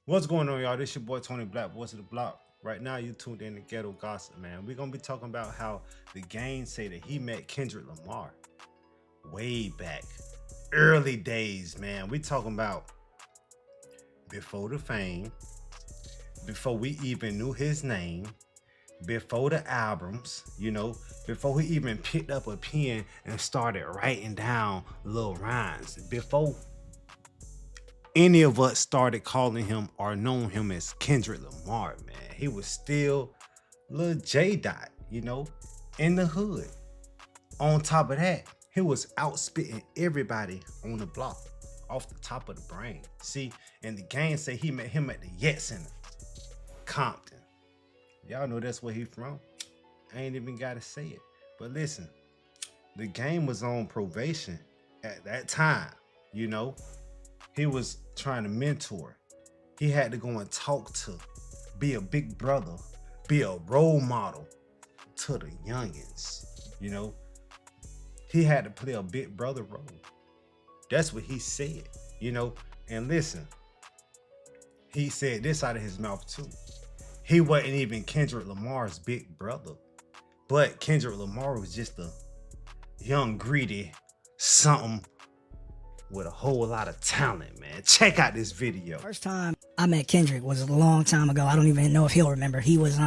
What's going on, y'all? This your boy Tony Black, voice of the block. Right now, you tuned in to Ghetto Gossip, man. We're gonna be talking about how the game say that he met Kendrick Lamar way back, early days, man. We talking about before the fame, before we even knew his name, before the albums, before he even picked up a pen and started writing down little rhymes, before any of us started calling him or known him as Kendrick Lamar, man. He was still Lil J Dot, in the hood. On top of that, he was out spitting everybody on the block off the top of the brain. See, and the gang say he met him at the Yet Center, Compton. Y'all know that's where he from. I ain't even gotta say it. But listen, the game was on probation at that time, He was trying to mentor. He had to go and talk to, be a big brother, be a role model to the youngins, He had to play a big brother role. That's what he said, And listen, he said this out of his mouth too. He wasn't even Kendrick Lamar's big brother, but Kendrick Lamar was just a young, greedy something with a whole lot of talent, man. Check out this video. First time I met Kendrick was a long time ago. I don't even know if he'll remember. He was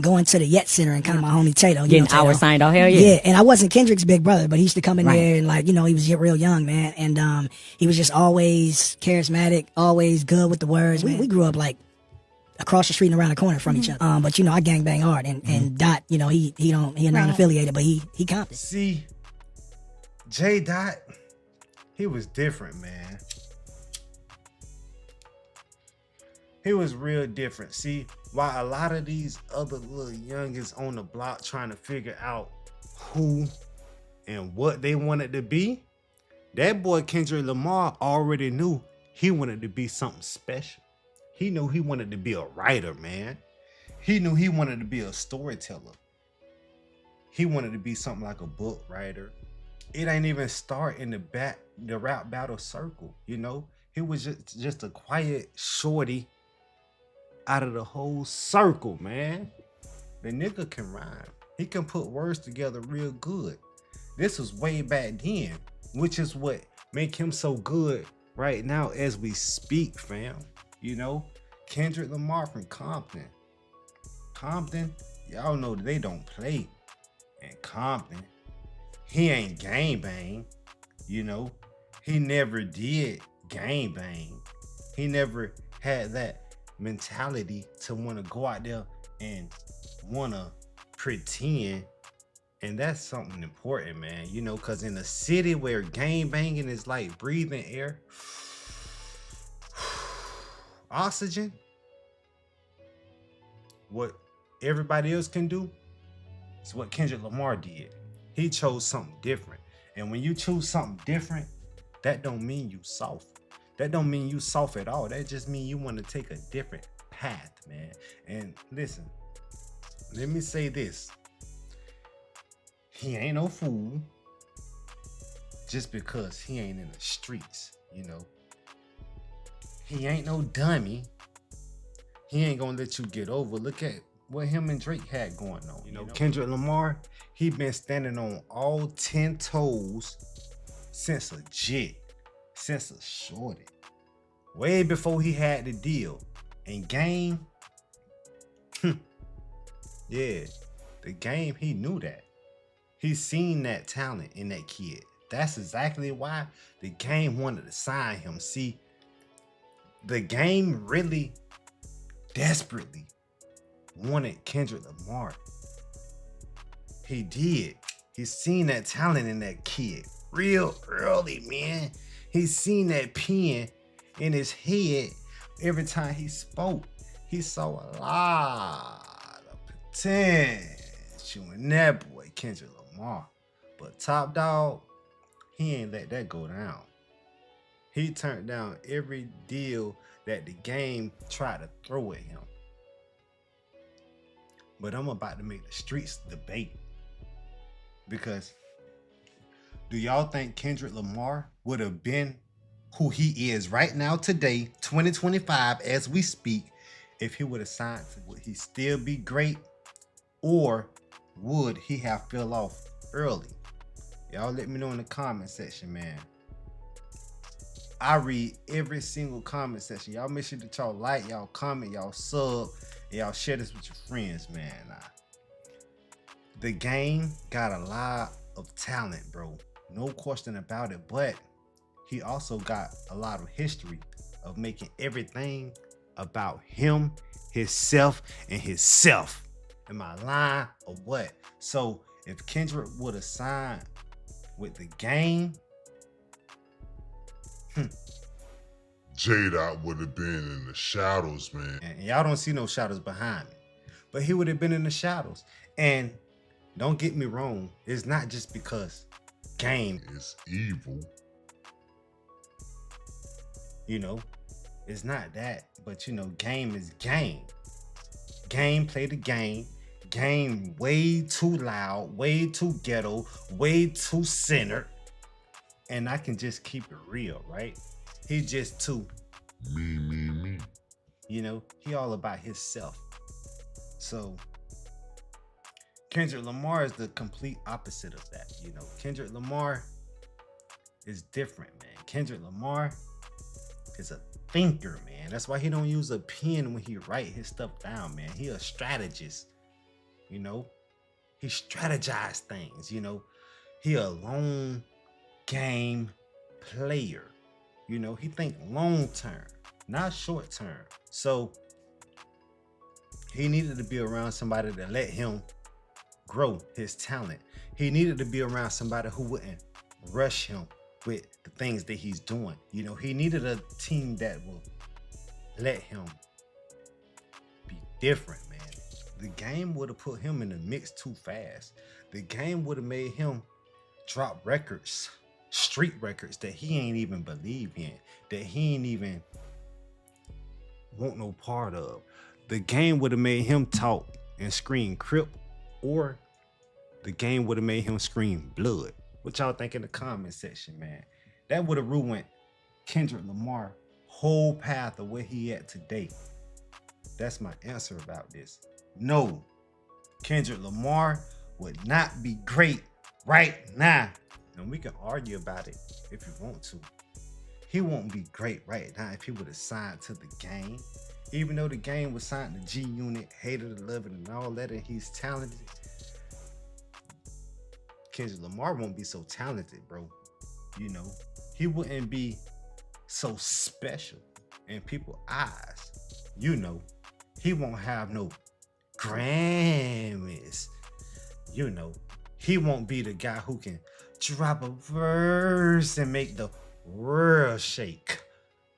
going to the Yet Center and kind of my homie Tato. Getting hours signed off, hell yeah. Yeah, and I wasn't Kendrick's big brother, but he used to come in there and he was real young, man. And he was just always charismatic, always good with the words. We grew up like across the street and around the corner from each other. But I gang bang hard and Dot, he not affiliated, but he Compton. See, J Dot, he was different, man. He was real different. See, while a lot of these other little youngins on the block trying to figure out who and what they wanted to be, that boy Kendrick Lamar already knew he wanted to be something special. He knew he wanted to be a writer, man. He knew he wanted to be a storyteller. He wanted to be something like a book writer. It ain't even start in the rap battle circle, He was just a quiet shorty out of the whole circle, man. The nigga can rhyme. He can put words together real good. This was way back then, which is what make him so good right now as we speak, fam. Kendrick Lamar from Compton. Compton, y'all know they don't play in Compton. He ain't gang bang, He never did gang bang. He never had that mentality to want to go out there and want to pretend. And that's something important, man, because in a city where gang banging is like breathing air, oxygen, what everybody else can do is what Kendrick Lamar did. He chose something different. And when you choose something different, that don't mean you soft. That don't mean you soft at all. That just means you want to take a different path, man. And listen, let me say this. He ain't no fool just because he ain't in the streets, He ain't no dummy. He ain't gonna let you get over. Look at what him and Drake had going on. Kendrick Lamar, he been standing on all 10 toes since a jit, since a shorty. Way before he had the deal. And game, yeah, the game, he knew that. He seen that talent in that kid. That's exactly why the game wanted to sign him. See, the game really desperately wanted Kendrick Lamar. He did. He seen that talent in that kid real early, man. He seen that pen in his head every time he spoke. He saw a lot of potential in that boy, Kendrick Lamar. But Top Dog, he ain't let that go down. He turned down every deal that the game tried to throw at him. But I'm about to make the streets debate. Because do y'all think Kendrick Lamar would have been who he is right now today, 2025, as we speak, if he would have signed, would he still be great, or would he have fell off early? Y'all let me know in the comment section, man. I read every single comment section. Y'all make sure that y'all like, y'all comment, y'all sub, and y'all share this with your friends, man. The game got a lot of talent, bro. No question about it. But he also got a lot of history of making everything about him, himself, and himself. Am I lying or what? So if Kendrick would have signed with the game, J-Dot would have been in the shadows, man. and y'all don't see no shadows behind me, but he would have been in the shadows. And don't get me wrong, it's not just because game is evil. You know, it's not that, but you know, game is game. Game play the game. Game way too loud, way too ghetto, way too centered. And I can just keep it real, right? He just too Me. You know, he all about himself. So Kendrick Lamar is the complete opposite of that. You know, Kendrick Lamar is different, man. Kendrick Lamar is a thinker, man. That's why he don't use a pen when he write his stuff down, man. He a strategist. You know, he strategize things. You know, he a long game player. You know, he think long term, not short term. So he needed to be around somebody that let him grow his talent. He needed to be around somebody who wouldn't rush him with the things that he's doing. You know, he needed a team that will let him be different, man. The game would have put him in the mix too fast. The game would have made him drop records, street records that he ain't even believe in, that he ain't even want no part of. The game would have made him talk and scream Crip, or the game would have made him scream blood. What y'all think in the comment section, man? That would have ruined Kendrick Lamar whole path of where he at today. That's my answer about this. No, Kendrick Lamar would not be great right now. And we can argue about it if you want to. He won't be great right now if he would have signed to the game. Even though the game was signed to G Unit, hated to love it and all that, and he's talented, Kendrick Lamar won't be so talented, bro. You know, he wouldn't be so special in people's eyes. You know, he won't have no Grammys. You know, he won't be the guy who can drop a verse and make the world shake.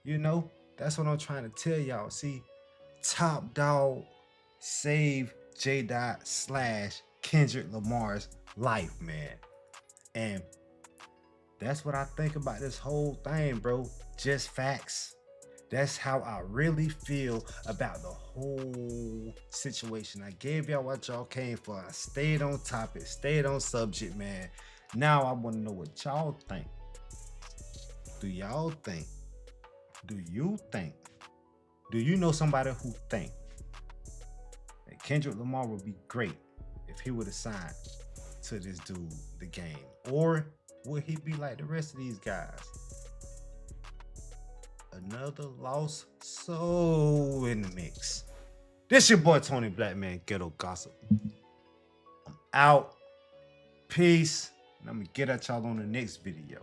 You know, that's what I'm trying to tell y'all. See, Top Dog saved J-Dot / Kendrick Lamar's life, man. And that's what I think about this whole thing, bro. Just facts. That's how I really feel about the whole situation. I gave y'all what y'all came for. I stayed on topic, stayed on subject, man. Now I want to know what y'all think. Do y'all think? Do you think? Do you know somebody who think that Kendrick Lamar would be great if he would have signed to this dude, the game? Or would he be like the rest of these guys? Another lost soul in the mix. This your boy Tony Black, man. Ghetto Gossip. I'm out. Peace. And I'm gonna get at y'all on the next video.